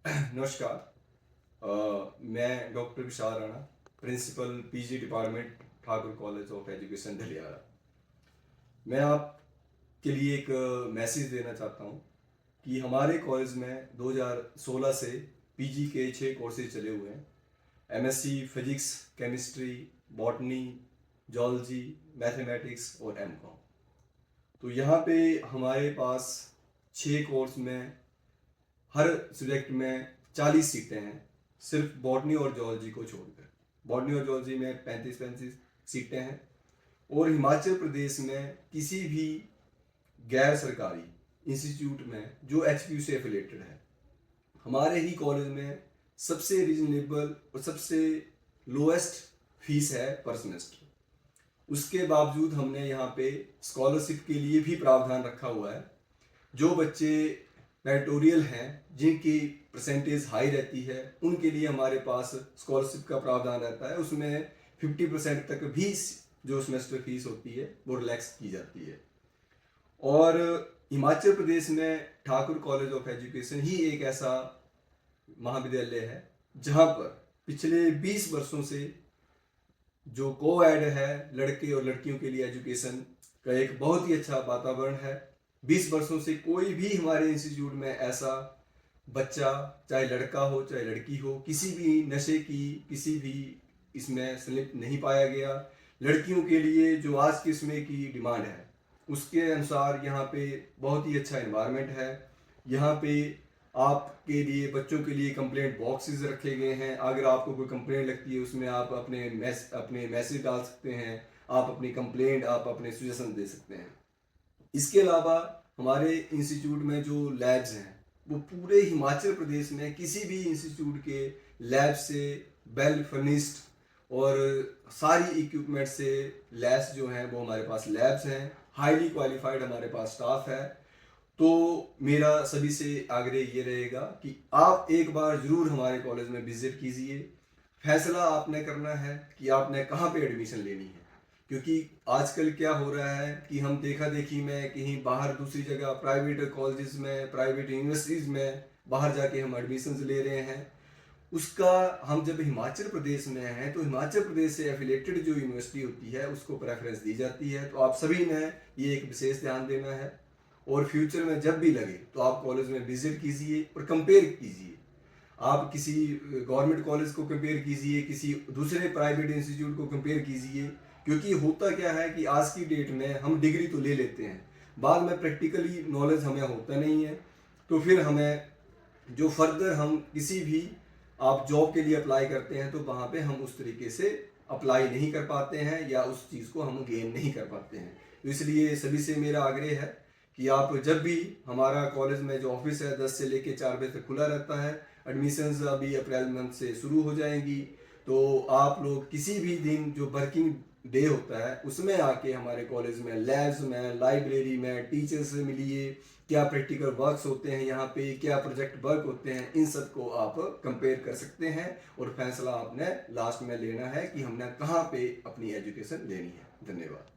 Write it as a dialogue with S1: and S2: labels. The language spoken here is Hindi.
S1: नमस्कार। मैं doctor Vishal Rana, principal PG department, Thakur college of education Dhaliara. मैं आपके लिए एक मैसेज देना चाहता हूँ कि हमारे कॉलेज में 2016 से पीजी के 6 कोर्सेज चले हुए हैं। MSc physics, chemistry, botany, zoology, mathematics और एमकॉम। तो यहाँ पे हमारे पास 6 कोर्स में हर सब्जेक्ट में 40 सीटें हैं, सिर्फ बॉटनी और जूलॉजी को छोड़कर। बॉटनी और जूलॉजी में 35-35 सीटें हैं। और हिमाचल प्रदेश में किसी भी गैर सरकारी इंस्टीट्यूट में जो एचपीयू से एफिलेटेड है, हमारे ही कॉलेज में सबसे रीजनेबल और सबसे लोएस्ट फीस है पर सेमेस्टर। उसके बावजूद हमने यहाँ पे स्कॉलरशिप के लिए भी प्रावधान रखा हुआ है। जो बच्चे मेरिटोरियल हैं, जिनकी परसेंटेज हाई रहती है, उनके लिए हमारे पास स्कॉलरशिप का प्रावधान रहता है। उसमें 50% तक भी जो सेमेस्टर फीस होती है वो रिलैक्स की जाती है। और हिमाचल प्रदेश में ठाकुर कॉलेज ऑफ एजुकेशन ही एक ऐसा महाविद्यालय है जहाँ पर पिछले 20 वर्षों से जो को-एड है, लड़के और लड़कियों के लिए एजुकेशन का एक बहुत ही अच्छा वातावरण है। 20 वर्षों से कोई भी हमारे इंस्टीट्यूट में ऐसा बच्चा, चाहे लड़का हो चाहे लड़की हो, किसी भी नशे की किसी भी इसमें संलिप्त नहीं पाया गया। लड़कियों के लिए जो आज के समय की डिमांड है, उसके अनुसार यहाँ पे बहुत ही अच्छा एनवायरनमेंट है। यहाँ पे आपके लिए, बच्चों के लिए कंप्लेंट बॉक्सेस रखे गए हैं। अगर आपको कोई कंप्लेंट लगती है, उसमें आप अपने मैसेज डाल सकते हैं, आप अपनी कंप्लेंट, आप अपने सजेशन दे सकते हैं। इसके अलावा हमारे इंस्टीट्यूट में जो लैब्स हैं, वो पूरे हिमाचल प्रदेश में किसी भी इंस्टीट्यूट के लैब से वेल फर्निश्ड और सारी इक्विपमेंट से लैस जो हैं वो हमारे पास लैब्स हैं। हाईली क्वालिफाइड हमारे पास स्टाफ है। तो मेरा सभी से आग्रह ये रहेगा कि आप एक बार ज़रूर हमारे कॉलेज में विजिट कीजिए। फैसला आपने करना है कि आपने कहाँ पे एडमिशन लेनी है, क्योंकि आजकल क्या हो रहा है कि हम देखा देखी में कहीं बाहर दूसरी जगह प्राइवेट कॉलेजेस में, प्राइवेट यूनिवर्सिटीज़ में बाहर जाके हम एडमिशन्स ले रहे हैं। उसका हम जब हिमाचल प्रदेश में हैं तो हिमाचल प्रदेश से एफिलेटेड जो यूनिवर्सिटी होती है उसको प्रेफरेंस दी जाती है। तो आप सभी ने ये एक विशेष ध्यान देना है और फ्यूचर में जब भी लगे तो आप कॉलेज में विजिट कीजिए और कंपेयर कीजिए। आप किसी गवर्नमेंट कॉलेज को कंपेयर कीजिए, किसी दूसरे प्राइवेट इंस्टीट्यूट को कंपेयर कीजिए। क्योंकि होता क्या है कि आज की डेट में हम डिग्री तो ले लेते हैं, बाद में प्रैक्टिकली नॉलेज हमें होता नहीं है। तो फिर हमें जो फर्दर हम किसी भी आप जॉब के लिए अप्लाई करते हैं तो वहाँ पे हम उस तरीके से अप्लाई नहीं कर पाते हैं या उस चीज़ को हम गेन नहीं कर पाते हैं। तो इसलिए सभी से मेरा आग्रह है कि आप जब भी, हमारा कॉलेज में जो ऑफिस है 10 से लेकर 4 बजे तक खुला रहता है। एडमिशन्स अभी अप्रैल मंथ से शुरू हो जाएंगी। तो आप लोग किसी भी दिन जो वर्किंग डे होता है उसमें आके हमारे कॉलेज में, लैब्स में, लाइब्रेरी में टीचर्स से मिलिए। क्या प्रैक्टिकल वर्क्स होते हैं यहाँ पे, क्या प्रोजेक्ट वर्क होते हैं, इन सब को आप कंपेयर कर सकते हैं और फैसला आपने लास्ट में लेना है कि हमने कहाँ पे अपनी एजुकेशन लेनी है। धन्यवाद।